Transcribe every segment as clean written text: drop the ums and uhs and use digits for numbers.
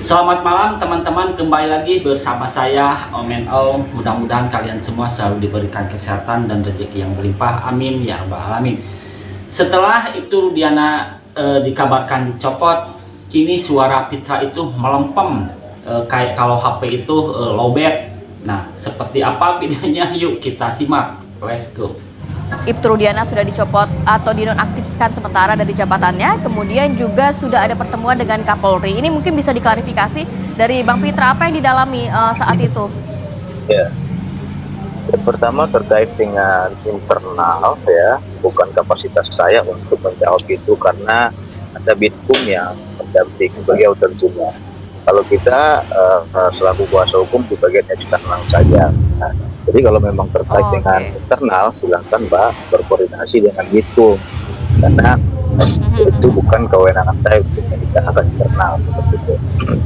Selamat malam teman-teman, kembali lagi bersama saya Om. Mudah-mudahan kalian semua selalu diberikan kesehatan dan rezeki yang berlimpah, amin ya rabbal alamin. Setelah itu Rudiana dikabarkan dicopot, kini suara Fitra itu melempem kayak kalau HP itu lowbat. Nah, seperti apa videonya? Yuk kita simak, let's go. Ibtu Rudiana sudah dicopot atau dinonaktifkan sementara dari jabatannya. Kemudian juga sudah ada pertemuan dengan Kapolri. Ini mungkin bisa diklarifikasi dari Bang Fitra, apa yang didalami saat itu? Ya, yang pertama terkait dengan internal ya, bukan kapasitas saya untuk menjawab itu karena ada Bitkum yang mendampingi beliau tentunya. Kalau kita selaku kuasa hukum di bagian eksternal saja. Nah, jadi kalau memang terkait dengan internal, silahkan Mbak berkoordinasi dengan Bitkum, karena itu bukan kewenangan saya untuk membicarakan internal seperti itu.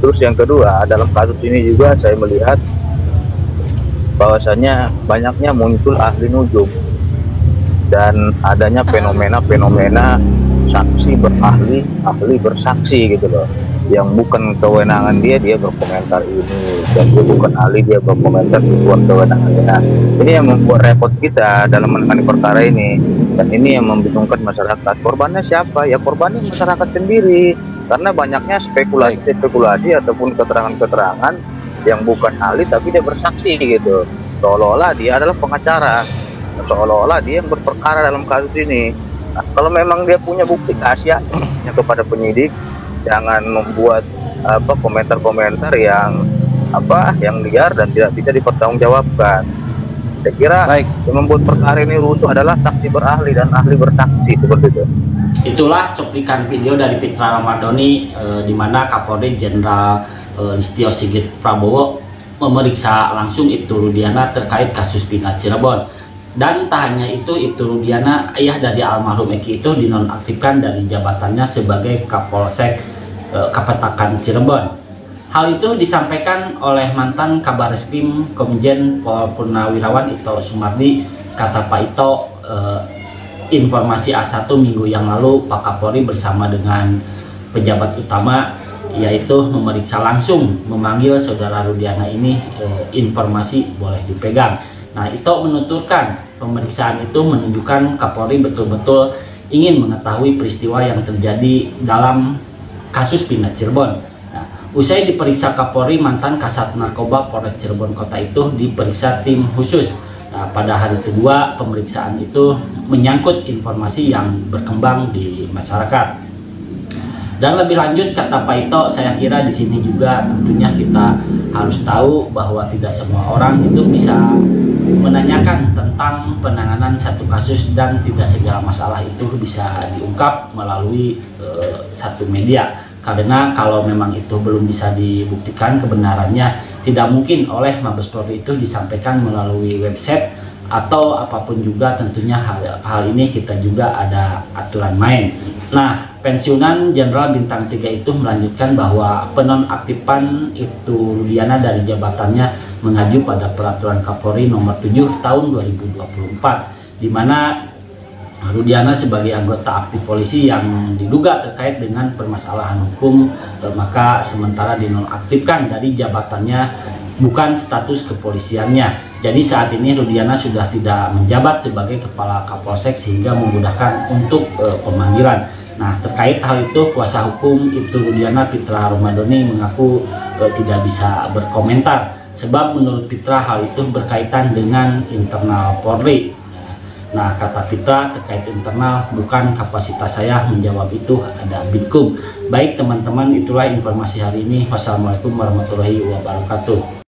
Terus yang kedua, dalam kasus ini juga saya melihat bahwasanya banyaknya muncul ahli nujum dan adanya fenomena-fenomena saksi berahli, ahli bersaksi gitu loh, yang bukan kewenangan dia berkomentar ini, dan dia bukan ahli, dia berkomentar di luar kewenangannya. Nah, ini yang membuat repot kita dalam menangani perkara ini, dan ini yang membingungkan masyarakat. Korbannya siapa? Ya korbannya masyarakat sendiri, karena banyaknya spekulasi ataupun keterangan-keterangan yang bukan ahli tapi dia bersaksi gitu, seolah-olah dia adalah pengacara, seolah-olah dia yang berperkara dalam kasus ini. Nah, kalau memang dia punya bukti, kasih kepada penyidik, jangan membuat komentar-komentar yang liar dan tidak bisa dipertanggungjawabkan. Saya kira yang membuat perkara ini rusuh adalah saksi berahli dan ahli bersaksi seperti itu. Itulah cuplikan video dari Fitra Ramadhani di mana Kapolri Jenderal Listio Sigit Prabowo memeriksa langsung Ibtu Rudiana terkait kasus Pina Cirebon. Dan tak hanya itu, Ibtu Rudiana, ayah dari almarhum Eki itu dinonaktifkan dari jabatannya sebagai Kapolsek Kapetakan Cirebon. Hal itu disampaikan oleh mantan Kabareskrim Komjen Pol Purnawirawan Ito Sumardi. Kata Pak Ito, informasi A1 minggu yang lalu Pak Kapolri bersama dengan pejabat utama yaitu memeriksa langsung, memanggil saudara Rudiana ini, informasi boleh dipegang. Nah, itu menuturkan pemeriksaan itu menunjukkan Kapolri betul-betul ingin mengetahui peristiwa yang terjadi dalam kasus Pina Cirebon. Nah, usai diperiksa Kapolri, mantan Kasat Narkoba Polres Cirebon Kota itu diperiksa tim khusus. Nah, pada hari kedua pemeriksaan itu menyangkut informasi yang berkembang di masyarakat. Dan lebih lanjut, kata Pak Ito, saya kira di sini juga tentunya kita harus tahu bahwa tidak semua orang itu bisa menanyakan tentang penanganan satu kasus, dan tidak segala masalah itu bisa diungkap melalui satu media. Karena kalau memang itu belum bisa dibuktikan kebenarannya, tidak mungkin oleh Mabes Polri itu disampaikan melalui website atau apapun juga. Tentunya hal ini kita juga ada aturan main. Nah, pensiunan Jenderal Bintang 3 itu melanjutkan bahwa penonaktifan Ibtu Rudiana dari jabatannya mengacu pada Peraturan Kapolri Nomor 7 Tahun 2024, di mana Rudiana sebagai anggota aktif polisi yang diduga terkait dengan permasalahan hukum, maka sementara dinonaktifkan dari jabatannya, bukan status kepolisiannya. Jadi saat ini Rudiana sudah tidak menjabat sebagai Kepala Kapolsek sehingga memudahkan untuk pemanggilan. Nah, terkait hal itu, kuasa hukum Ibtu Rudiana Fitra Ramadhani mengaku tidak bisa berkomentar, sebab menurut Fitra hal itu berkaitan dengan internal Polri. Nah, kata Fitra, terkait internal bukan kapasitas saya menjawab itu, ada Bitkum. Baik teman-teman, itulah informasi hari ini. Wassalamualaikum warahmatullahi wabarakatuh.